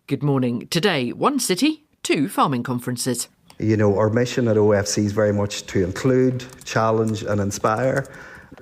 Good morning. Today, one city, two farming conferences. You know, our mission at OFC is very much to include, challenge and inspire,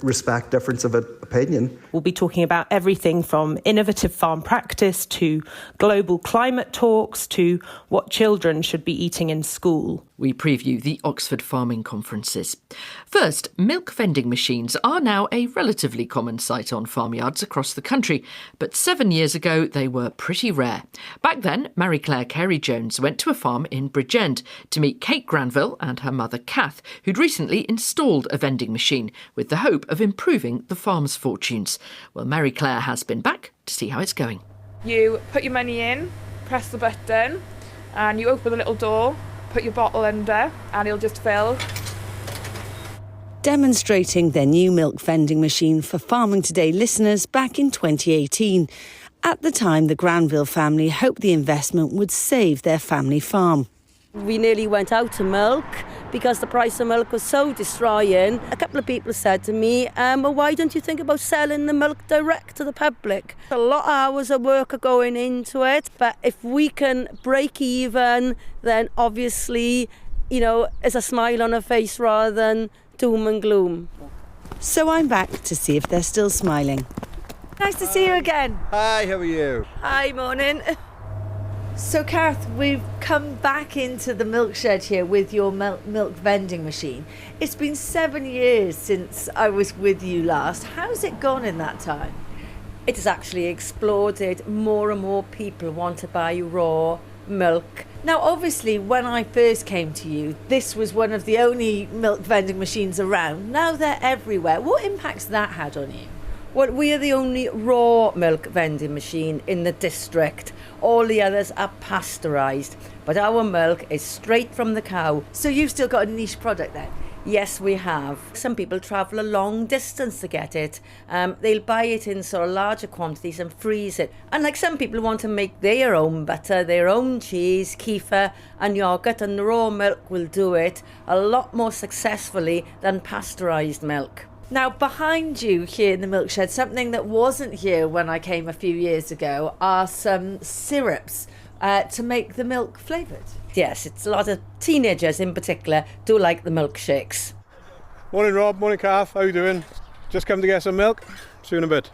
respect difference of opinion. We'll be talking about everything from innovative farm practice to global climate talks to what children should be eating in school. We preview the Oxford farming conferences. First, milk vending machines are now a relatively common sight on farmyards across the country, but 7 years ago they were pretty rare. Back then, Mary-Claire Carey-Jones went to a farm in Bridgend to meet Kate Granville and her mother Kath, who'd recently installed a vending machine with the hope of improving the farm's fortunes. Well, Mary-Claire has been back to see how it's going. You put your money in, press the button, and you open the little door, put your bottle under, and it'll just fill. Demonstrating their new milk vending machine for Farming Today listeners back in 2018. At the time, the Granville family hoped the investment would save their family farm. We nearly went out of milk because the price of milk was so destroying. A couple of people said to me, well, why don't you think about selling the milk direct to the public? A lot of hours of work are going into it, but if we can break even, then obviously, you know, it's a smile on her face rather than doom and gloom. So I'm back to see if they're still smiling. Nice to see you again. Hi, how are you? Hi, morning. So, Kath, we've come back into the milk shed here with your milk vending machine. It's been 7 years since I was with you last. How's it gone in that time? It has actually exploded. More and more people want to buy raw milk. Now, obviously, when I first came to you, this was one of the only milk vending machines around. Now they're everywhere. What impact's that had on you? Well, we are the only raw milk vending machine in the district. All the others are pasteurised, but our milk is straight from the cow. So you've still got a niche product then? Yes, we have. Some people travel a long distance to get it. They'll buy it in sort of larger quantities and freeze it. And like some people want to make their own butter, their own cheese, kefir and yoghurt, and the raw milk will do it a lot more successfully than pasteurised milk. Now, behind you here in the milk shed, something that wasn't here when I came a few years ago are some syrups to make the milk flavoured. Yes, it's a lot of teenagers in particular do like the milkshakes. Morning Rob, morning Kath, how you doing? Just come to get some milk, see you in a bit.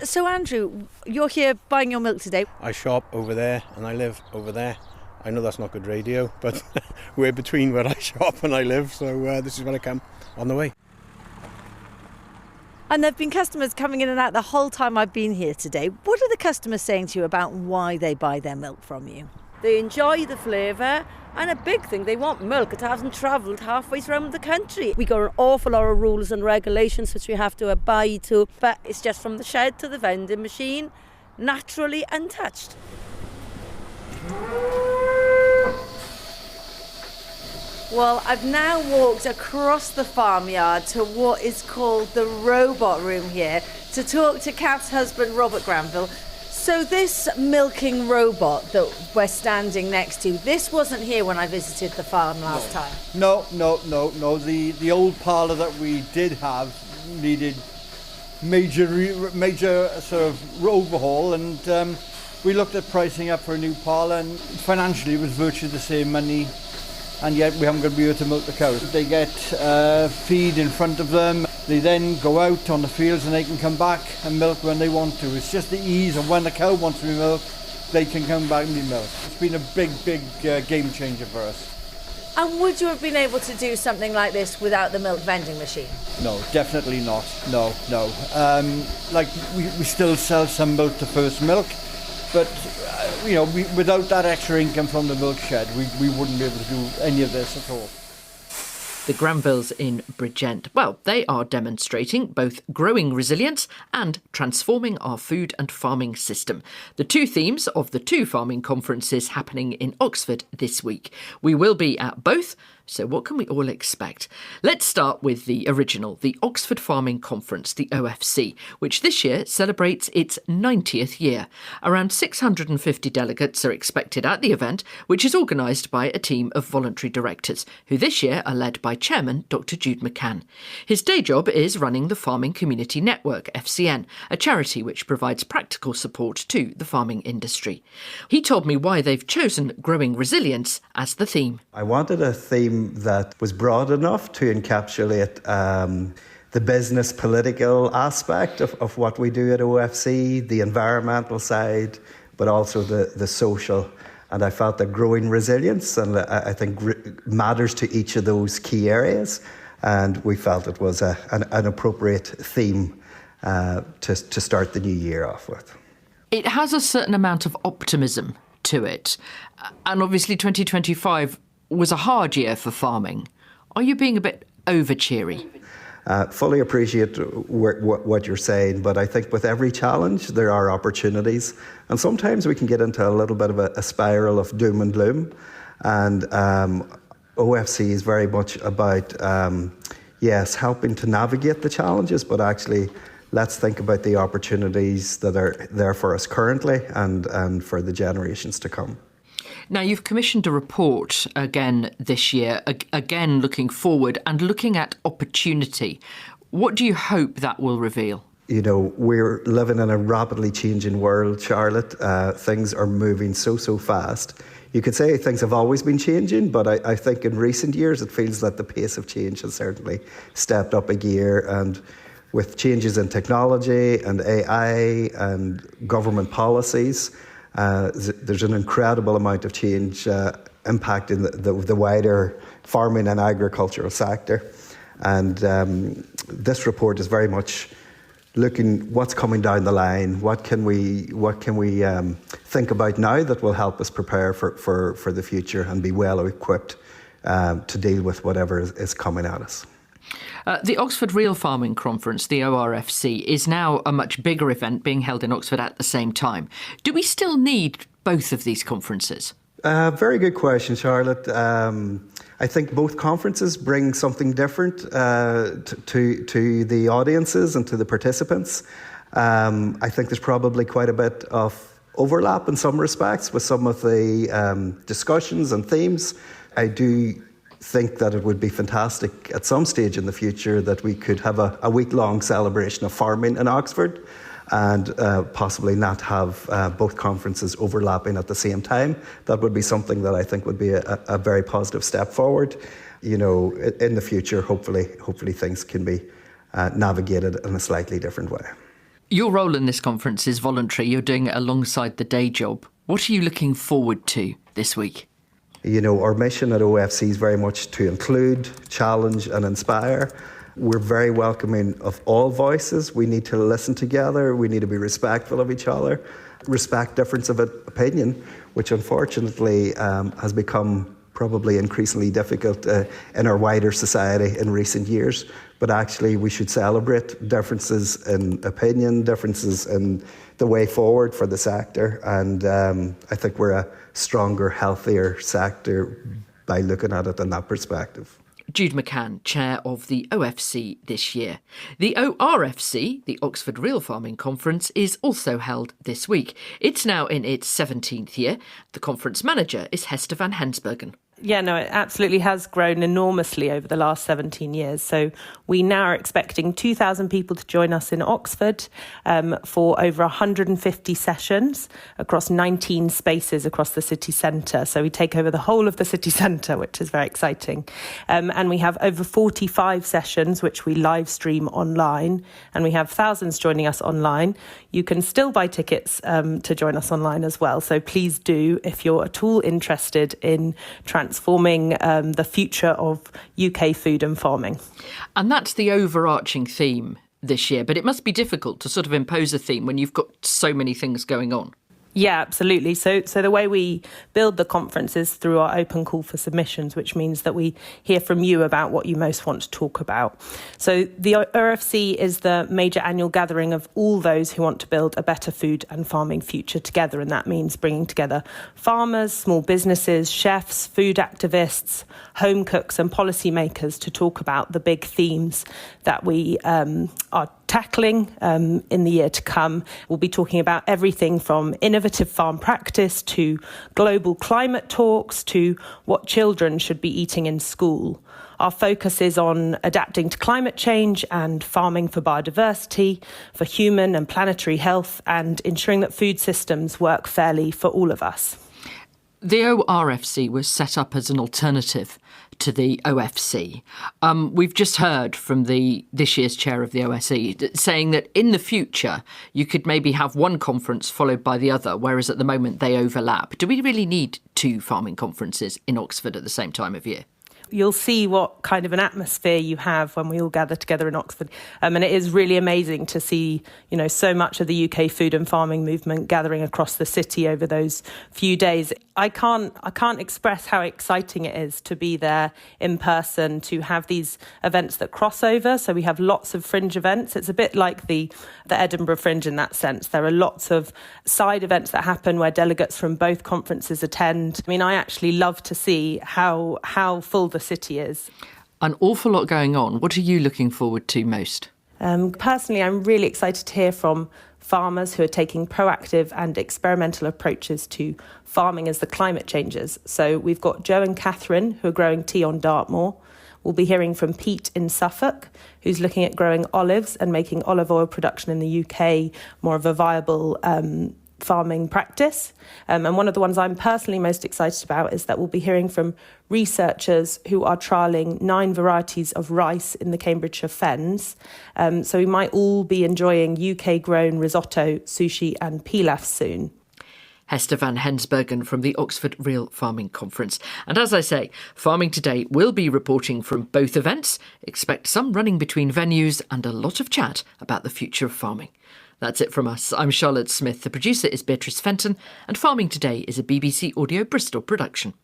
So Andrew, you're here buying your milk today. I shop over there and I live over there. I know that's not good radio, but we're between where I shop and I live, so this is when I come on the way. And there have been customers coming in and out the whole time I've been here today. What are the customers saying to you about why they buy their milk from you? They enjoy the flavour, and a big thing, they want milk that hasn't travelled halfway around the country. We got an awful lot of rules and regulations which we have to abide to, but it's just from the shed to the vending machine, naturally untouched. Well, I've now walked across the farmyard to what is called the robot room here to talk to Kath's husband, Robert Granville. So this milking robot that we're standing next to, this wasn't here when I visited the farm last time? No. The old parlour that we did have needed major sort of overhaul, and we looked at pricing up for a new parlour, and financially it was virtually the same money. And yet we haven't got to be able to milk the cows. They get feed in front of them. They then go out on the fields and they can come back and milk when they want to. It's just the ease of when the cow wants to be milked, they can come back and be milked. It's been a big game changer for us. And would you have been able to do something like this without the milk vending machine? No, definitely not. No. Like we still sell some milk to First Milk, but without that extra income from the milk shed, we wouldn't be able to do any of this at all. The Granvilles in Bridgend. Well, they are demonstrating both growing resilience and transforming our food and farming system. The two themes of the two farming conferences happening in Oxford this week. We will be at both, So what can we all expect? Let's start with the original, the Oxford Farming Conference, the OFC, which this year celebrates its 90th year. Around 650 delegates are expected at the event, which is organised by a team of voluntary directors, who this year are led by Chairman Dr. Jude McCann. His day job is running the Farming Community Network, FCN, a charity which provides practical support to the farming industry. He told me why they've chosen growing resilience as the theme. I wanted a theme that was broad enough to encapsulate the business political aspect of what we do at OFC, the environmental side, but also the social. And I felt that growing resilience, and I think matters to each of those key areas. And we felt it was an appropriate theme to start the new year off with. It has a certain amount of optimism to it. And obviously 2025 was a hard year for farming. Are you being a bit over-cheery? Fully appreciate what you're saying, but I think with every challenge there are opportunities, and sometimes we can get into a little bit of a spiral of doom and gloom, and OFC is very much about helping to navigate the challenges, but actually let's think about the opportunities that are there for us currently and for the generations to come. Now, you've commissioned a report again this year, again looking forward and looking at opportunity. What do you hope that will reveal? You know, we're living in a rapidly changing world, Charlotte. Things are moving so fast. You could say things have always been changing, but I think in recent years it feels that the pace of change has certainly stepped up a gear. And with changes in technology and AI and government policies, there's an incredible amount of change impacting the wider farming and agricultural sector. And this report is very much looking what's coming down the line, what can we think about now that will help us prepare for the future and be well equipped to deal with whatever is coming at us. The Oxford Real Farming Conference, the ORFC, is now a much bigger event being held in Oxford at the same time. Do we still need both of these conferences? Very good question, Charlotte. I think both conferences bring something different to the audiences and to the participants. I think there's probably quite a bit of overlap in some respects with some of the discussions and themes. I do think that it would be fantastic at some stage in the future that we could have a week-long celebration of farming in Oxford and possibly not have both conferences overlapping at the same time. That would be something that I think would be a very positive step forward. You know, in the future, hopefully things can be navigated in a slightly different way. Your role in this conference is voluntary. You're doing it alongside the day job. What are you looking forward to this week? You know, our mission at OFC is very much to include, challenge and inspire. We're very welcoming of all voices. We need to listen together. We need to be respectful of each other, respect difference of opinion, which unfortunately has become probably increasingly difficult in our wider society in recent years. But actually we should celebrate differences in opinion, differences in the way forward for the sector. And I think we're a stronger, healthier sector by looking at it in that perspective. Jude McCann, chair of the OFC this year. The ORFC, the Oxford Real Farming Conference, is also held this week. It's now in its 17th year. The conference manager is Hester van Hensbergen. Yeah, no, it absolutely has grown enormously over the last 17 years. So we now are expecting 2,000 people to join us in Oxford for over 150 sessions across 19 spaces across the city centre. So we take over the whole of the city centre, which is very exciting. And we have over 45 sessions, which we live stream online. And we have thousands joining us online. You can still buy tickets to join us online as well. So please do, if you're at all interested in transforming the future of UK food and farming. And that's the overarching theme this year, but it must be difficult to sort of impose a theme when you've got so many things going on. Yeah, absolutely. So the way we build the conference is through our open call for submissions, which means that we hear from you about what you most want to talk about. So the ORFC is the major annual gathering of all those who want to build a better food and farming future together. And that means bringing together farmers, small businesses, chefs, food activists, home cooks and policymakers to talk about the big themes that we are tackling in the year to come. We'll be talking about everything from innovative farm practice to global climate talks to what children should be eating in school. Our focus is on adapting to climate change and farming for biodiversity, for human and planetary health, and ensuring that food systems work fairly for all of us. The ORFC was set up as an alternative to the OFC. We've just heard from this year's chair of the OSCE saying that in the future you could maybe have one conference followed by the other, whereas at the moment they overlap. Do we really need two farming conferences in Oxford at the same time of year? You'll see what kind of an atmosphere you have when we all gather together in Oxford. And it is really amazing to see, so much of the UK food and farming movement gathering across the city over those few days. I can't express how exciting it is to be there in person, to have these events that cross over. So we have lots of fringe events. It's a bit like the Edinburgh Fringe in that sense. There are lots of side events that happen where delegates from both conferences attend. I actually love to see how full the city is. An awful lot going on. What are you looking forward to most? Personally, I'm really excited to hear from farmers who are taking proactive and experimental approaches to farming as the climate changes. So we've got Joe and Catherine, who are growing tea on Dartmoor. We'll be hearing from Pete in Suffolk, who's looking at growing olives and making olive oil production in the UK more of a viable farming practice. And one of the ones I'm personally most excited about is that we'll be hearing from researchers who are trialling 9 varieties of rice in the Cambridgeshire Fens. So we might all be enjoying UK-grown risotto, sushi and pilaf soon. Hester van Hensbergen from the Oxford Real Farming Conference. And as I say, Farming Today will be reporting from both events. Expect some running between venues and a lot of chat about the future of farming. That's it from us. I'm Charlotte Smith. The producer is Beatrice Fenton, and Farming Today is a BBC Audio Bristol production.